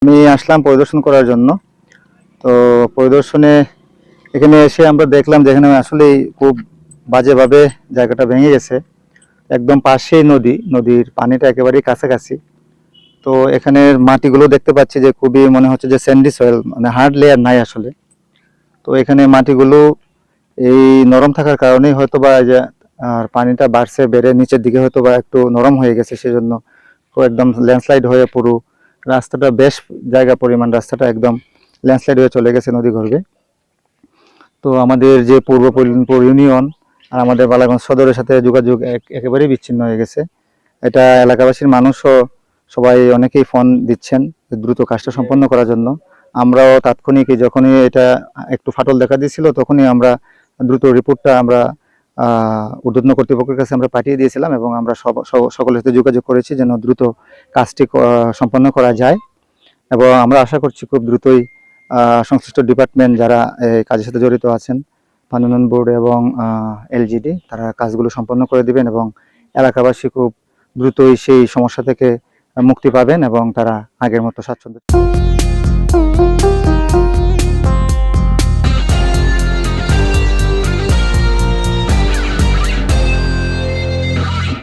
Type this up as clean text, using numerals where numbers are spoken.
আমি আসলাম পরিদর্শন করার জন্য। তো পরিদর্শনে এখানে এসে আমরা দেখলাম যে এখানে আসলে খুব বাজেভাবে জায়গাটা ভেঙে গেছে। একদম পাশেই নদী, নদীর পানিটা একেবারেই কাছাকাছি। তো এখানের মাটিগুলো দেখতে পাচ্ছি যে খুবই মনে হচ্ছে যে স্যান্ডি সয়েল, মানে হার্ড লেয়ার নাই আসলে। তো এখানে মাটিগুলো এই নরম থাকার কারণেই হয়তো বা যে আর পানিটা বাড়ছে, বেড়ে নিচের দিকে হয়তো বা একটু নরম হয়ে গেছে, সেজন্য একদম ল্যান্ডস্লাইড হয়ে পুরো রাস্তাটা, বেশ জায়গা পরিমাণ রাস্তাটা একদম ল্যান্ডস্লাইড হয়ে চলে গেছে নদী গর্ভে। তো আমাদের যে পূর্ব পরিণপুর ইউনিয়ন আর আমাদের বালাগঞ্জ সদরের সাথে যোগাযোগ একেবারেই বিচ্ছিন্ন হয়ে গেছে। এটা এলাকাবাসীর মানুষও সবাই অনেকেই ফোন দিচ্ছেন দ্রুত কাজটা সম্পন্ন করার জন্য। আমরাও তাৎক্ষণিক যখনই এটা একটু ফাটল দেখা দিয়েছিল তখনই আমরা দ্রুত রিপোর্টটা আমরা ঊর্ধ্বতন কর্তৃপক্ষের কাছে আমরা পাঠিয়ে দিয়েছিলাম এবং আমরা সকলের সাথে যোগাযোগ করেছি যেন দ্রুত কাজটি সম্পন্ন করা যায়। এবং আমরা আশা করছি খুব দ্রুতই সংশ্লিষ্ট ডিপার্টমেন্ট যারা এই কাজের সাথে জড়িত আছেন, পানি উন্নয়ন বোর্ড এবং এলজিডি, তারা কাজগুলো সম্পন্ন করে দিবেন এবং এলাকাবাসী খুব দ্রুতই সেই সমস্যা থেকে মুক্তি পাবেন এবং তারা আগের মতো স্বাচ্ছন্দ্য।